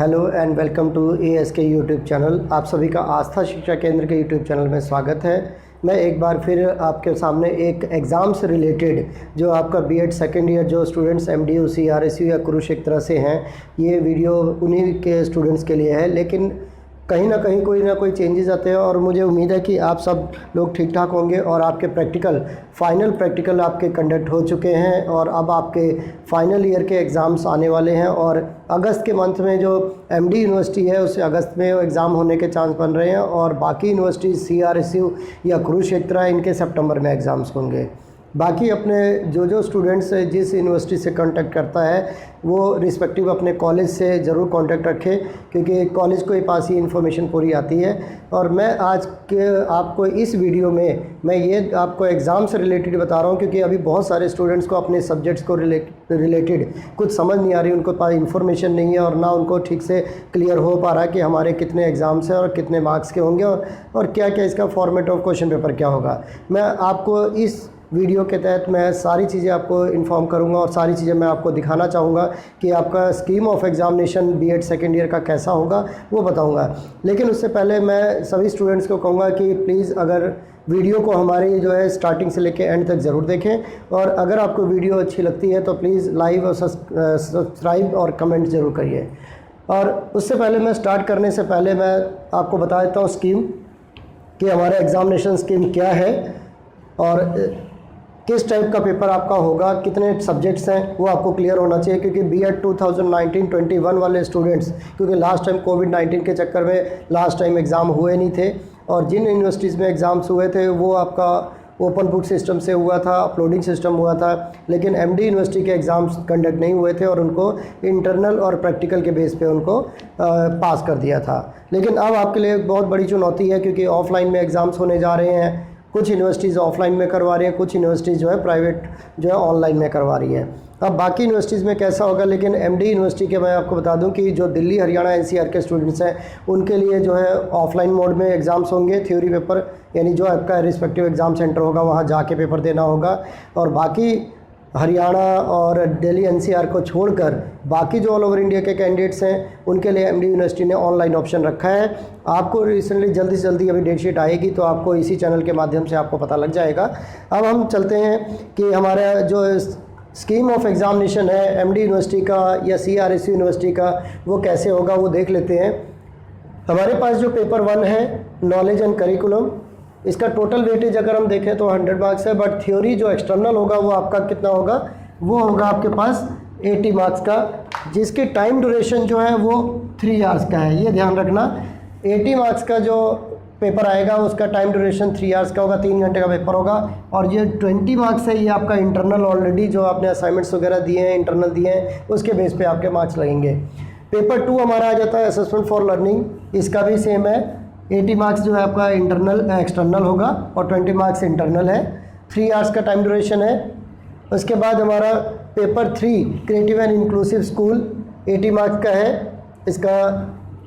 Hello and welcome to ASK YouTube channel. आप सभी का आस्था शिक्षा केंद्र के यूट्यूब चैनल में स्वागत है। मैं एक बार फिर आपके सामने एक एग्ज़ाम से रिलेटेड जो आपका बीएड सेकेंड ईयर जो स्टूडेंट्स MDU CRSU या कुरुक्षेत्र से हैं, ये वीडियो उन्हीं के स्टूडेंट्स के लिए है, लेकिन कहीं ना कहीं कोई ना कोई चेंजेस आते हैं और मुझे उम्मीद है कि आप सब लोग ठीक ठाक होंगे और आपके फाइनल प्रैक्टिकल आपके कंडक्ट हो चुके हैं और अब आपके फाइनल ईयर के एग्ज़ाम्स आने वाले हैं। और अगस्त के मंथ में जो MD यूनिवर्सिटी है उससे अगस्त में एग्ज़ाम होने के चांस बन रहे हैं और बाकी यूनिवर्सिटी CRSU या कुरुक्षेत्र इनके सितंबर में एग्ज़ाम्स होंगे। बाकी अपने जो स्टूडेंट्स जिस यूनिवर्सिटी से कांटेक्ट करता है वो रिस्पेक्टिव अपने कॉलेज से ज़रूर कांटेक्ट रखें, क्योंकि कॉलेज के पास ही इन्फॉर्मेशन पूरी आती है। और मैं आज के आपको इस वीडियो में मैं ये आपको एग्ज़ाम से रिलेटेड बता रहा हूँ, क्योंकि अभी बहुत सारे स्टूडेंट्स को अपने सब्जेक्ट्स को रिलेटेड कुछ समझ नहीं आ रही, उनको पास इन्फॉर्मेशन नहीं है और ना उनको ठीक से क्लियर हो पा रहा कि हमारे कितने एग्ज़ाम्स हैं और कितने मार्क्स के होंगे और क्या क्या इसका फॉर्मेट ऑफ क्वेश्चन पेपर क्या होगा। मैं आपको इस वीडियो के तहत मैं सारी चीज़ें आपको इन्फॉर्म करूंगा और सारी चीज़ें मैं आपको दिखाना चाहूँगा कि आपका scheme of examination BEd second year का कैसा होगा वो बताऊंगा। लेकिन उससे पहले मैं सभी स्टूडेंट्स को कहूँगा कि प्लीज़ अगर वीडियो को हमारी जो है स्टार्टिंग से लेकर एंड तक ज़रूर देखें, और अगर आपको वीडियो अच्छी लगती है तो प्लीज़ लाइक और सब्सक्राइब और कमेंट ज़रूर करिए। और उससे पहले मैं स्टार्ट करने से पहले मैं आपको बता देता हूँ स्कीम कि हमारा एग्ज़ामिनेशन स्कीम क्या है और किस टाइप का पेपर आपका होगा, कितने सब्जेक्ट्स हैं वो आपको क्लियर होना चाहिए। क्योंकि बीएड 2019-21 वाले स्टूडेंट्स, क्योंकि लास्ट टाइम कोविड-19 के चक्कर में लास्ट टाइम एग्ज़ाम हुए नहीं थे और जिन यूनिवर्सिटीज़ में एग्ज़ाम्स हुए थे वो आपका ओपन बुक सिस्टम से हुआ था, अपलोडिंग सिस्टम हुआ था, लेकिन MD यूनिवर्सिटी के एग्ज़ाम्स कंडक्ट नहीं हुए थे और उनको इंटरनल और प्रैक्टिकल के बेस पे उनको पास कर दिया था। लेकिन अब आपके लिए एक बहुत बड़ी चुनौती है, क्योंकि ऑफलाइन में एग्ज़ाम्स होने जा रहे हैं। कुछ यूनिवर्सिटीज़ ऑफलाइन में करवा रही हैं, कुछ यूनिवर्सिटीज़ जो है प्राइवेट जो है ऑनलाइन में करवा रही हैं। अब बाकी यूनिवर्सिटीज़ में कैसा होगा, लेकिन MD यूनिवर्सिटी के मैं आपको बता दूं कि जो दिल्ली हरियाणा NCR के स्टूडेंट्स हैं उनके लिए जो है ऑफलाइन मोड में एग्ज़ाम्स होंगे, थ्योरी पेपर, यानी जो आपका रिस्पेक्टिव एग्ज़ाम सेंटर होगा वहाँ जाके पेपर देना होगा। और बाकी हरियाणा और दिल्ली NCR को छोड़कर बाकी जो ऑल ओवर इंडिया के कैंडिडेट्स हैं उनके लिए MD यूनिवर्सिटी ने ऑनलाइन ऑप्शन रखा है। आपको रिसेंटली जल्दी से जल्दी अभी डेट शीट आएगी तो आपको इसी चैनल के माध्यम से आपको पता लग जाएगा। अब हम चलते हैं कि हमारा जो स्कीम ऑफ एग्ज़ामिनेशन है MD यूनिवर्सिटी का या CRSU यूनिवर्सिटी का वो कैसे होगा वो देख लेते हैं। हमारे पास जो पेपर 1 है नॉलेज एंड करिकुलम, इसका टोटल वेटेज अगर हम देखें तो 100 मार्क्स है, बट थ्योरी जो एक्सटर्नल होगा वो आपका कितना होगा, वो होगा आपके पास 80 मार्क्स का, जिसकी टाइम ड्यूरेशन जो है वो 3 आवर्स का है। ये ध्यान रखना, 80 मार्क्स का जो पेपर आएगा उसका टाइम ड्यूरेशन 3 आवर्स का होगा, 3 घंटे का पेपर होगा। और ये 20 मार्क्स है, ये आपका इंटरनल ऑलरेडी जो आपने असाइनमेंट्स वगैरह दिए हैं, इंटरनल दिए हैं, उसके बेस पे आपके मार्क्स लगेंगे। पेपर 2 हमारा आ जाता है असेसमेंट फॉर लर्निंग, इसका भी सेम है, 80 मार्क्स जो है आपका एक्सटर्नल होगा और 20 मार्क्स इंटरनल है, 3 आवर्स का टाइम ड्यूरेशन है। उसके बाद हमारा paper 3 creative and inclusive school 80 marks का है, इसका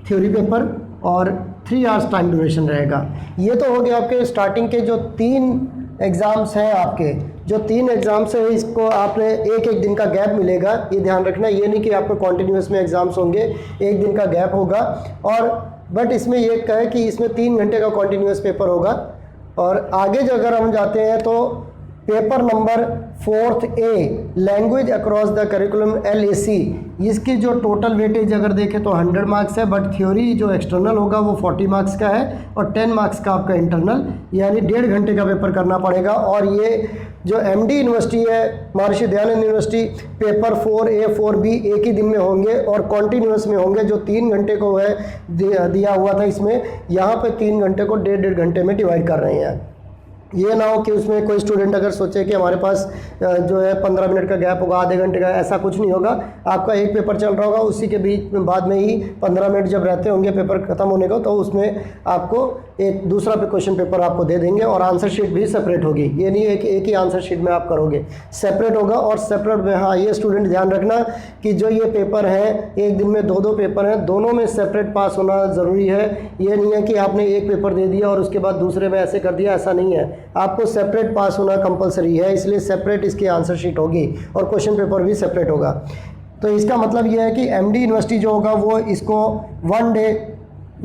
थ्योरी पेपर और 3 आवर्स टाइम ड्यूरेशन रहेगा। ये तो हो गया आपके स्टार्टिंग के जो 3 एग्ज़ाम्स हैं आपके, जो 3 एग्ज़ाम्स है इसको आपने एक दिन का गैप मिलेगा, ये ध्यान रखना। ये नहीं कि आपको कॉन्टिन्यूस में एग्ज़ाम्स होंगे, एक दिन का गैप होगा। और बट इसमें ये कहे कि इसमें 3 घंटे का कॉन्टिन्यूस पेपर होगा। और आगे जो अगर हम जाते हैं तो paper number 4th A language across the curriculum LAC, इसकी जो टोटल वेटेज अगर देखें तो 100 मार्क्स है, बट थ्योरी जो एक्सटर्नल होगा वो 40 मार्क्स का है और 10 मार्क्स का आपका इंटरनल, यानी 1.5 घंटे का पेपर करना पड़ेगा। और ये जो MD यूनिवर्सिटी है Maharshi Dayanand university, paper 4A 4B एक ही दिन में होंगे और कॉन्टीन्यूस में होंगे। जो 3 घंटे को है दिया हुआ था इसमें, यहाँ पे 3 घंटे को 1.5 घंटे में डिवाइड कर रहे हैं। ये ना हो कि उसमें कोई स्टूडेंट अगर सोचे कि हमारे पास जो है 15 मिनट का गैप होगा, आधे घंटे का, ऐसा कुछ नहीं होगा। आपका एक पेपर चल रहा होगा, उसी के बीच में बाद में ही 15 मिनट जब रहते होंगे पेपर खत्म होने को, तो उसमें आपको एक दूसरा क्वेश्चन पेपर आपको दे देंगे और आंसर शीट भी सेपरेट होगी। ये नहीं है कि एक ही आंसर शीट में आप करोगे, सेपरेट होगा। और सेपरेट में हाँ ये स्टूडेंट ध्यान रखना कि जो ये पेपर है एक दिन में 2 पेपर हैं, दोनों में सेपरेट पास होना ज़रूरी है। ये नहीं है कि आपने एक पेपर दे दिया और उसके बाद दूसरे में ऐसे कर दिया, ऐसा नहीं है। आपको सेपरेट पास होना कंपलसरी है, इसलिए सेपरेट इसकी आंसर शीट होगी और क्वेश्चन पेपर भी सेपरेट होगा। तो इसका मतलब ये है कि एमडी यूनिवर्सिटी जो होगा वो इसको 1 डे,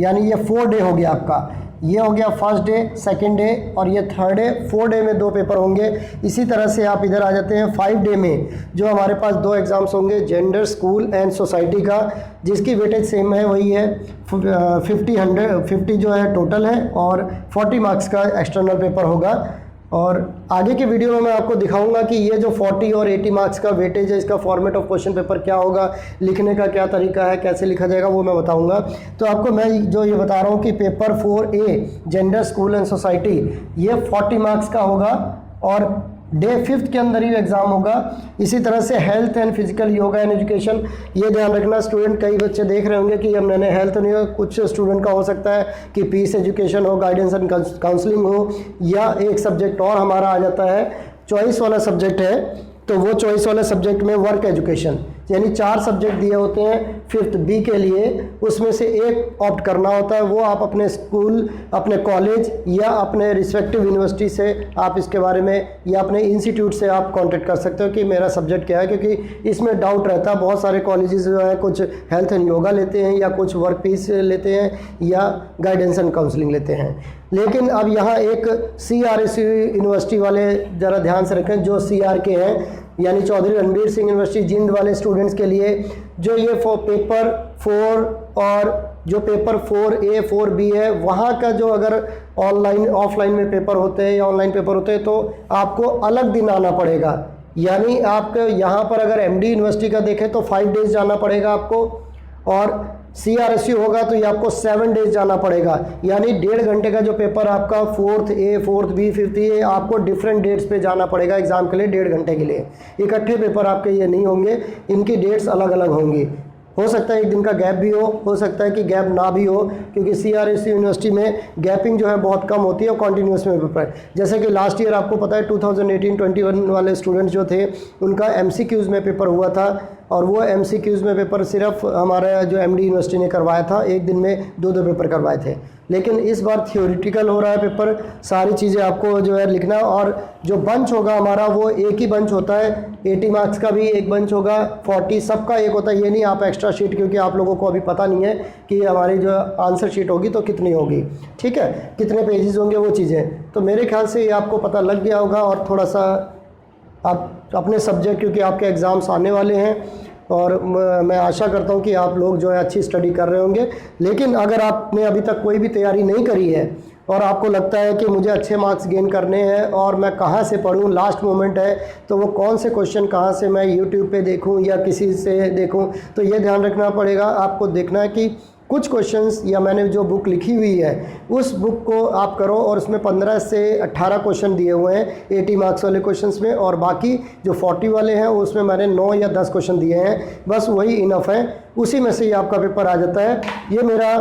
यानी ये 4 डे हो गया आपका, ये हो गया फर्स्ट डे, सेकंड डे और ये थर्ड डे, 4 डे में 2 पेपर होंगे। इसी तरह से आप इधर आ जाते हैं 5 डे में, जो हमारे पास 2 एग्ज़ाम्स होंगे, जेंडर, स्कूल एंड सोसाइटी का, जिसकी वेटेज सेम है, वही है 50 जो है टोटल है और 40 मार्क्स का एक्सटर्नल पेपर होगा। और आगे के वीडियो में मैं आपको दिखाऊंगा कि ये जो 40 और 80 मार्क्स का वेटेज है, इसका फॉर्मेट ऑफ क्वेश्चन पेपर क्या होगा, लिखने का क्या तरीका है, कैसे लिखा जाएगा, वो मैं बताऊंगा। तो आपको मैं जो ये बता रहा हूँ कि paper 4A gender, school and society, ये 40 मार्क्स का होगा और डे 5 के अंदर ही एग्ज़ाम होगा। इसी तरह से health and physical, yoga and education, ये ध्यान रखना स्टूडेंट, कई बच्चे देख रहे होंगे कि मैंने हेल्थ नहीं हो, कुछ स्टूडेंट का हो सकता है कि पीस एजुकेशन हो, गाइडेंस एंड काउंसलिंग हो, या एक सब्जेक्ट और हमारा आ जाता है, चॉइस वाला सब्जेक्ट है, तो वो चॉइस वाले सब्जेक्ट में वर्क एजुकेशन, यानी 4 सब्जेक्ट दिए होते हैं 5th B के लिए, उसमें से एक ऑप्ट करना होता है। वो आप अपने स्कूल, अपने कॉलेज या अपने रिस्पेक्टिव यूनिवर्सिटी से आप इसके बारे में, या अपने इंस्टीट्यूट से आप कांटेक्ट कर सकते हो कि मेरा सब्जेक्ट क्या है, क्योंकि इसमें डाउट रहता है। बहुत सारे कॉलेजेस जो है कुछ हेल्थ एंड योगा लेते हैं, या कुछ वर्क पीस लेते हैं, या गाइडेंस एंड काउंसलिंग लेते हैं। लेकिन अब यहाँ एक CRSU यूनिवर्सिटी वाले ज़रा ध्यान से रखें, जो CRK हैं, यानी चौधरी रणबीर सिंह यूनिवर्सिटी जिंद वाले स्टूडेंट्स के लिए, जो ये पेपर 4 और जो पेपर 4A 4B है, वहाँ का जो अगर ऑनलाइन ऑफलाइन में पेपर होते हैं या ऑनलाइन पेपर होते हैं, तो आपको अलग दिन आना पड़ेगा। यानी आपको यहाँ पर अगर MD यूनिवर्सिटी का देखें तो 5 डेज जाना पड़ेगा आपको, और CRSU होगा तो ये आपको 7 डेज जाना पड़ेगा। यानी 1.5 घंटे का जो पेपर आपका 4th A 4th B 5th A, आपको डिफरेंट डेट्स पे जाना पड़ेगा एग्जाम के लिए 1.5 घंटे के लिए। इकट्ठे पेपर आपके ये नहीं होंगे, इनकी डेट्स अलग अलग होंगी। हो सकता है एक दिन का गैप भी हो सकता है कि गैप ना भी हो, क्योंकि CRSU यूनिवर्सिटी में गैपिंग जो है बहुत कम होती है और कॉन्टीन्यूस में पेपर। जैसे कि लास्ट ईयर आपको पता है 2018-21 वाले स्टूडेंट्स जो थे, उनका MCQs में पेपर हुआ था, और वो MCQs में पेपर सिर्फ हमारा जो MD यूनिवर्सिटी ने करवाया था, एक दिन में 2 पेपर करवाए थे। लेकिन इस बार थियोरिटिकल हो रहा है पेपर, सारी चीज़ें आपको जो है लिखना, और जो बंच होगा हमारा वो एक ही बंच होता है, 80 मार्क्स का भी एक बंच होगा, 40 सबका एक होता है। ये नहीं आप एक्स्ट्रा शीट, क्योंकि आप लोगों को अभी पता नहीं है कि हमारी जो आंसर शीट होगी तो कितनी होगी, ठीक है, कितने पेजेस होंगे वो चीज़ें। तो मेरे ख्याल से ये आपको पता लग गया होगा, और थोड़ा सा आप अपने सब्जेक्ट, क्योंकि आपके एग्ज़ाम्स आने वाले हैं, और मैं आशा करता हूँ कि आप लोग जो है अच्छी स्टडी कर रहे होंगे। लेकिन अगर आपने अभी तक कोई भी तैयारी नहीं करी है और आपको लगता है कि मुझे अच्छे मार्क्स गेन करने हैं और मैं कहाँ से पढूं, लास्ट मोमेंट है, तो वो कौन से क्वेश्चन कहाँ से मैं यूट्यूब पे देखूं या किसी से देखूं, तो ये ध्यान रखना पड़ेगा। आपको देखना है कि कुछ क्वेश्चंस, या मैंने जो बुक लिखी हुई है उस बुक को आप करो, और उसमें 15 से 18 क्वेश्चन दिए हुए हैं 80 मार्क्स वाले क्वेश्चंस में, और बाकी जो 40 वाले हैं उसमें मैंने 9 या 10 क्वेश्चन दिए हैं, बस वही इनफ है। उसी में से ही आपका पेपर आ जाता है। ये मेरा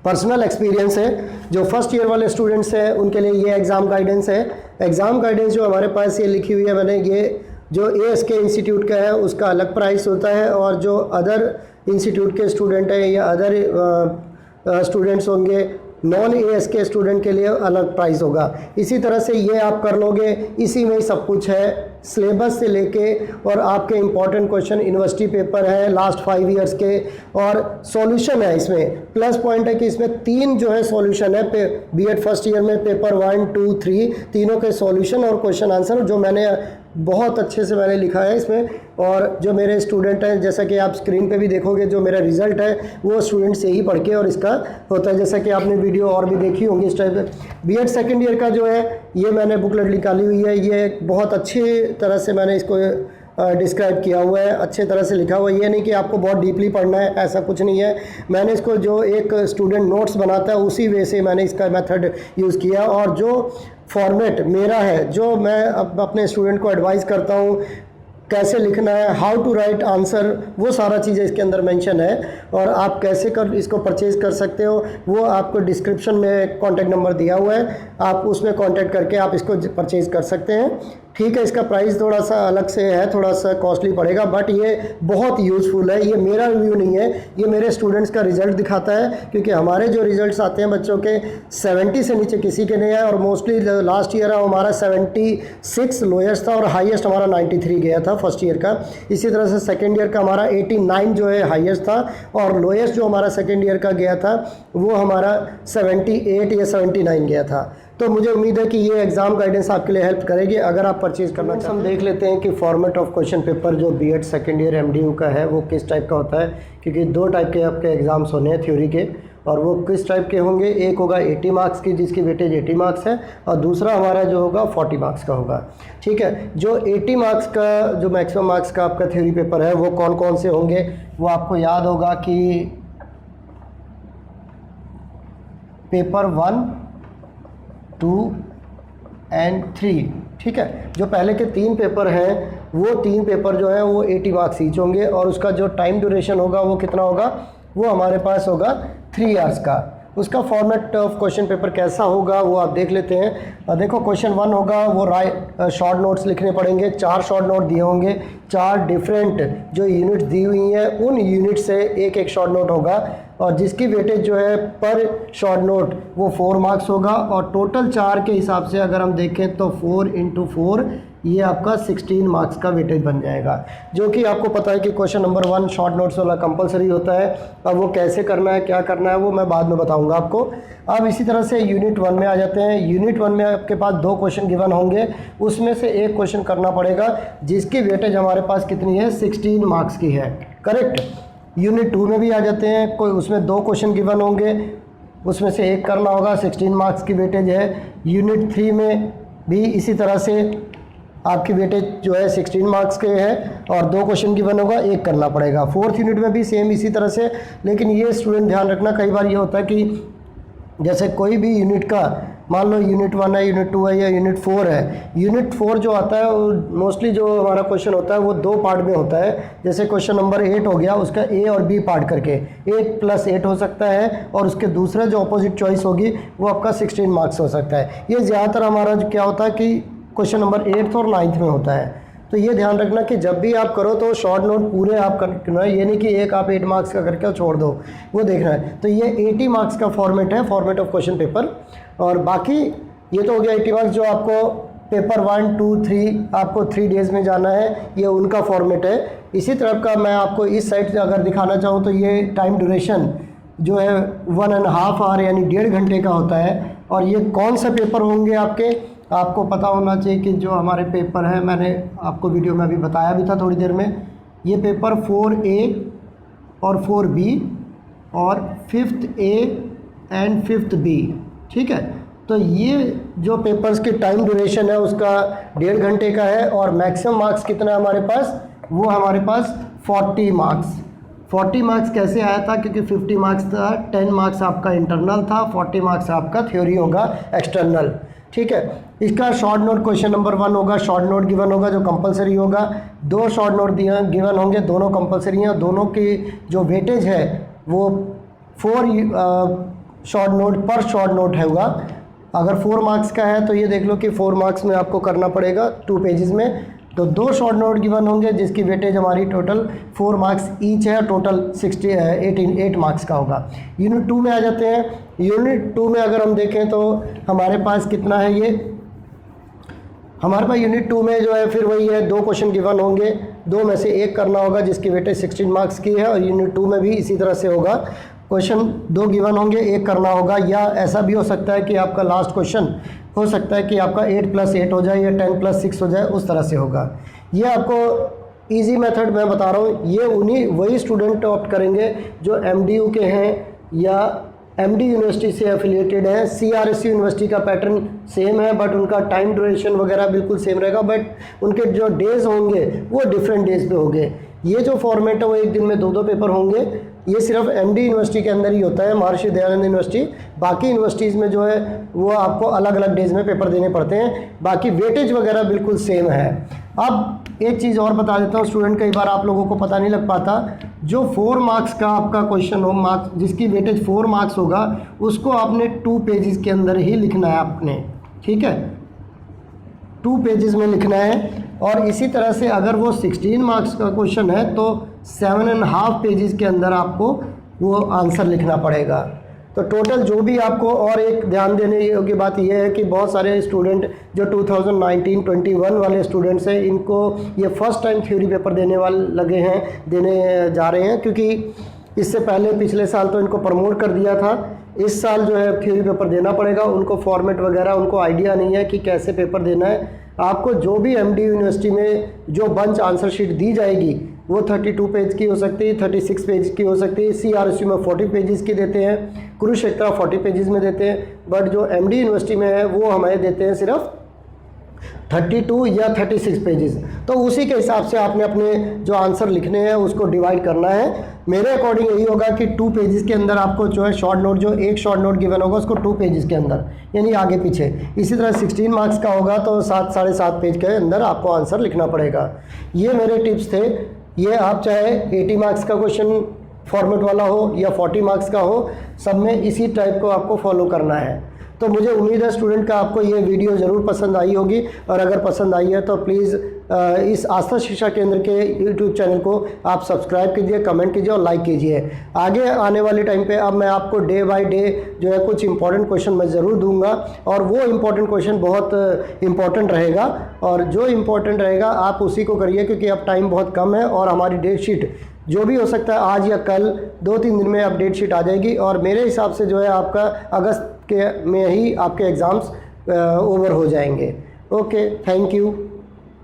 पर्सनल एक्सपीरियंस है। जो फर्स्ट ईयर वाले स्टूडेंट्स हैं उनके लिए ये एग्ज़ाम गाइडेंस है। एग्ज़ाम गाइडेंस जो हमारे पास ये लिखी हुई है मैंने, ये जो ASK इंस्टीट्यूट का है उसका अलग प्राइस होता है, और जो अदर इंस्टीट्यूट के स्टूडेंट हैं या अदर स्टूडेंट्स होंगे, नॉन ASK स्टूडेंट के लिए अलग प्राइस होगा। इसी तरह से ये आप कर लोगे, इसी में ही सब कुछ है, सिलेबस से लेके और आपके इम्पॉर्टेंट क्वेश्चन, यूनिवर्सिटी पेपर है लास्ट 5 ईयर्स के, और सॉल्यूशन है। इसमें प्लस पॉइंट है कि इसमें 3 जो है सॉल्यूशन है। B.Ed फर्स्ट ईयर में पेपर 1, 2, 3 तीनों के सॉल्यूशन और क्वेश्चन आंसर, जो मैंने बहुत अच्छे से मैंने लिखा है इसमें। और जो मेरे स्टूडेंट हैं, जैसा कि आप स्क्रीन पे भी देखोगे, जो मेरा रिजल्ट है वो स्टूडेंट से ही पढ़ के और इसका होता है, जैसा कि आपने वीडियो और भी देखी होंगी इस टाइप से। B.Ed सेकेंड ईयर का जो है ये मैंने बुकलेट निकाली हुई है, ये बहुत अच्छी तरह से मैंने इसको डिस्क्राइब किया हुआ है, अच्छे तरह से लिखा हुआ है। ये नहीं कि आपको बहुत डीपली पढ़ना है, ऐसा कुछ नहीं है। मैंने इसको जो एक स्टूडेंट नोट्स बनाता है उसी वे से मैंने इसका मेथड यूज़ किया, और जो फॉर्मेट मेरा है, जो मैं अपने स्टूडेंट को एडवाइस करता हूँ कैसे लिखना है, हाउ टू राइट आंसर, वो सारा चीज़ें इसके अंदर मेंशन है। और आप कैसे इसको परचेज़ कर सकते हो वो आपको डिस्क्रिप्शन में कॉन्टैक्ट नंबर दिया हुआ है, आप उसमें कॉन्टैक्ट करके आप इसको परचेज़ कर सकते हैं। ठीक है, इसका प्राइस थोड़ा सा अलग से है, थोड़ा सा कॉस्टली पड़ेगा, बट ये बहुत यूज़फुल है। ये मेरा रिव्यू नहीं है, ये मेरे स्टूडेंट्स का रिज़ल्ट दिखाता है, क्योंकि हमारे जो रिज़ल्ट्स आते हैं बच्चों के 70 से नीचे किसी के नहीं है, और मोस्टली लास्ट ईयर हमारा 76 लोएस्ट था और हाईएस्ट हमारा 93 गया था फर्स्ट ईयर का। इसी तरह से सेकेंड ईयर का हमारा 89 जो है हाईएस्ट था, और लोएस्ट जो हमारा सेकेंड ईयर का गया था वो हमारा 78 या 79 गया था। तो मुझे उम्मीद है कि ये एग्ज़ाम गाइडेंस आपके लिए हेल्प करेगी अगर आप परचेज़ करना चाहते हैं। हम देख लेते हैं कि फॉर्मेट ऑफ क्वेश्चन पेपर जो बीएड सेकेंड ईयर एमडीयू का है वो किस टाइप का होता है, क्योंकि दो टाइप के आपके एग्ज़ाम्स होने हैं थ्योरी के, और वो किस टाइप के होंगे। एक होगा 80 मार्क्स की जिसकी वेटेज 80 मार्क्स है, और दूसरा हमारा जो होगा 40 मार्क्स का होगा। ठीक है, जो 80 मार्क्स का जो मैक्सिमम मार्क्स का आपका थ्योरी पेपर है वो कौन कौन से होंगे, वो आपको याद होगा कि पेपर 1, 2 एंड 3। ठीक है, जो पहले के 3 पेपर हैं वो 3 पेपर जो है वो 80 मार्क्स ईच होंगे, और उसका जो टाइम ड्यूरेशन होगा वो कितना होगा, वो हमारे पास होगा 3 आवर्स का। उसका फॉर्मेट ऑफ क्वेश्चन पेपर कैसा होगा वो आप देख लेते हैं। देखो, क्वेश्चन 1 होगा वो शॉर्ट नोट्स लिखने पड़ेंगे। 4 शॉर्ट नोट दिए होंगे, 4 डिफरेंट जो यूनिट्स दी हुई हैं उन यूनिट से एक एक शॉर्ट नोट होगा, और जिसकी वेटेज जो है पर शॉर्ट नोट वो 4 मार्क्स होगा, और टोटल 4 के हिसाब से अगर हम देखें तो 4 × 4 ये आपका 16 मार्क्स का वेटेज बन जाएगा, जो कि आपको पता है कि क्वेश्चन नंबर 1 शॉर्ट नोट्स वाला कंपलसरी होता है। अब वो कैसे करना है, क्या करना है, वो मैं बाद में बताऊंगा आपको। अब इसी तरह से यूनिट 1 में आ जाते हैं। यूनिट 1 में आपके पास 2 क्वेश्चन गिवन होंगे, उसमें से एक क्वेश्चन करना पड़ेगा जिसकी वेटेज हमारे पास कितनी है, 16 मार्क्स की है। करेक्ट। यूनिट 2 में भी आ जाते हैं, कोई उसमें 2 क्वेश्चन गिवन होंगे, उसमें से एक करना होगा, 16 मार्क्स की वेटेज है। यूनिट 3 में भी इसी तरह से आपकी वेटेज जो है 16 मार्क्स के है, और 2 क्वेश्चन गिवन होगा, एक करना पड़ेगा। 4th यूनिट में भी सेम इसी तरह से, लेकिन ये स्टूडेंट ध्यान रखना, कई बार ये होता है कि जैसे कोई भी यूनिट का, मान लो यूनिट 1 है, यूनिट 2 है या यूनिट 4 है। यूनिट 4 जो आता है वो मोस्टली जो हमारा क्वेश्चन होता है वो 2 पार्ट में होता है। जैसे क्वेश्चन नंबर 8 हो गया, उसका ए और बी पार्ट करके 8 + 8 हो सकता है, और उसके दूसरा जो अपोजिट चॉइस होगी वो आपका 16 मार्क्स हो सकता है। ये ज़्यादातर हमारा जो क्या होता है कि क्वेश्चन नंबर 8th और 9th में होता है। तो ये ध्यान रखना कि जब भी आप करो तो शॉर्ट नोट पूरे आप करना है, ये नहीं कि एक आप 8 मार्क्स का करके छोड़ दो, वो देखना है। तो ये 80 मार्क्स का फॉर्मेट है, फॉर्मेट ऑफ क्वेश्चन पेपर। और बाकी ये तो हो गया 80 मार्क्स, जो आपको पेपर 1, 2, 3 आपको 3 डेज़ में जाना है, ये उनका फॉर्मेट है। इसी तरह का मैं आपको इस साइड से अगर दिखाना चाहूँ तो ये टाइम ड्यूरेशन जो है 1.5 आवर यानी 1.5 घंटे का होता है। और ये कौन सा पेपर होंगे आपको पता होना चाहिए कि जो हमारे पेपर हैं, मैंने आपको वीडियो में अभी बताया भी था थोड़ी देर में, ये पेपर 4A और 4B और 5th A and 5th B। ठीक है, तो ये जो पेपर्स की टाइम ड्यूरेशन है उसका 1.5 घंटे का है, और मैक्सिमम मार्क्स कितना है हमारे पास, वो हमारे पास 40 मार्क्स। 40 मार्क्स कैसे आया था, क्योंकि 50 मार्क्स था, 10 मार्क्स आपका इंटरनल था, 40 मार्क्स आपका थ्योरी होगा एक्सटर्नल। ठीक है, इसका शॉर्ट नोट क्वेश्चन नंबर 1 होगा, शॉर्ट नोट गिवन होगा जो कंपलसरी होगा। 2 शॉर्ट नोट गिवन होंगे, दोनों कंपलसरी हैं, दोनों की जो वेटेज है वो 4 शॉर्ट नोट पर शॉर्ट नोट होगा। अगर 4 मार्क्स का है तो ये देख लो कि 4 मार्क्स में आपको करना पड़ेगा 2 पेजेस में। तो 2 शॉर्ट नोट गिवन होंगे जिसकी वेटेज हमारी टोटल 4 मार्क्स ईच है, टोटल 8 मार्क्स का होगा। यूनिट 2 में आ जाते हैं। यूनिट 2 में अगर हम देखें तो हमारे पास कितना है, ये हमारे पास यूनिट 2 में जो है फिर वही है, 2 क्वेश्चन गिवन होंगे, 2 में से एक करना होगा जिसकी वेटेज 16 मार्क्स की है। और यूनिट 2 में भी इसी तरह से होगा, क्वेश्चन 2 गिवन होंगे, एक करना होगा। या ऐसा भी हो सकता है कि आपका लास्ट क्वेश्चन हो सकता है कि आपका 8 + 8 हो जाए या 10 + 6 हो जाए, उस तरह से होगा। ये आपको इजी मेथड मैं बता रहा हूँ, ये वही स्टूडेंट ऑप्ट करेंगे जो एमडीयू के हैं या एमडी यूनिवर्सिटी से एफिलिएटेड है। सीआरएसयू यूनिवर्सिटी का पैटर्न सेम है, बट उनका टाइम ड्यूरेशन वगैरह बिल्कुल सेम रहेगा, बट उनके जो डेज़ होंगे वो डिफरेंट डेज़ पे होंगे। ये जो फॉर्मेट है वो एक दिन में 2-2 पेपर होंगे। ये सिर्फ एमडी यूनिवर्सिटी के अंदर ही होता है, महर्षि दयानंद यूनिवर्सिटी। बाकी यूनिवर्सिटीज़ में जो है वो आपको अलग अलग डेज़ में पेपर देने पड़ते हैं, बाकी वेटेज वगैरह बिल्कुल सेम है। अब एक चीज़ और बता देता हूँ, स्टूडेंट कई बार आप लोगों को पता नहीं लग पाता, जो 4 मार्क्स का आपका क्वेश्चन हो, मार्क्स जिसकी वेटेज 4 मार्क्स होगा, उसको आपने 2 पेजेस के अंदर ही लिखना है आपने। ठीक है, 2 पेजेस में लिखना है। और इसी तरह से अगर वो 16 मार्क्स का क्वेश्चन है तो 7.5 पेजेस के अंदर आपको वो आंसर लिखना पड़ेगा। तो टोटल जो भी आपको, और एक ध्यान देने योग्य बात यह है कि बहुत सारे स्टूडेंट जो 2019-21 वाले स्टूडेंट्स हैं, इनको ये फर्स्ट टाइम थ्योरी पेपर देने जा रहे हैं, क्योंकि इससे पहले पिछले साल तो इनको प्रमोट कर दिया था। इस साल जो है थ्योरी पेपर देना पड़ेगा। उनको फॉर्मेट वगैरह उनको आइडिया नहीं है कि कैसे पेपर देना है। आपको जो भी एमडी यूनिवर्सिटी में जो बंच आंसर शीट दी जाएगी वो 32 पेज की हो सकती है, 36 पेज की हो सकती है। CRSU में 40 पेजेस की देते हैं, कुरुक्षेत्र 40 पेजेस में देते हैं, बट जो एमडी यूनिवर्सिटी में है वो हमें देते हैं सिर्फ 32 या 36 पेजेस। तो उसी के हिसाब से आपने अपने जो आंसर लिखने हैं उसको डिवाइड करना है। मेरे अकॉर्डिंग यही होगा कि 2 पेजेस के अंदर आपको जो है शॉर्ट नोट, जो एक शॉर्ट नोट गिवन होगा उसको 2 पेजेस के अंदर, यानी आगे पीछे। इसी तरह 16 मार्क्स का होगा तो 7-7.5 पेज के अंदर आपको आंसर लिखना पड़ेगा। ये मेरे टिप्स थे। ये आप चाहे 80 मार्क्स का क्वेश्चन फॉर्मेट वाला हो या 40 मार्क्स का हो, सब में इसी टाइप को आपको फॉलो करना है। तो मुझे उम्मीद है स्टूडेंट का आपको ये वीडियो ज़रूर पसंद आई होगी, और अगर पसंद आई है तो प्लीज़ इस आस्था शिक्षा केंद्र के यूट्यूब चैनल को आप सब्सक्राइब कीजिए, कमेंट कीजिए और लाइक कीजिए। आगे आने वाले टाइम पे अब मैं आपको डे बाय डे जो है कुछ इंपॉर्टेंट क्वेश्चन मैं ज़रूर दूंगा, और वो इम्पॉर्टेंट क्वेश्चन बहुत इम्पॉर्टेंट रहेगा, और जो इम्पॉर्टेंट रहेगा आप उसी को करिए, क्योंकि अब टाइम बहुत कम है। और हमारी डेट शीट जो भी हो सकता है आज या कल 2-3 दिन में अपडेट शीट आ जाएगी, और मेरे हिसाब से जो है आपका अगस्त के में ही आपके एग्ज़ाम्स ओवर हो जाएंगे। Okay, thank you.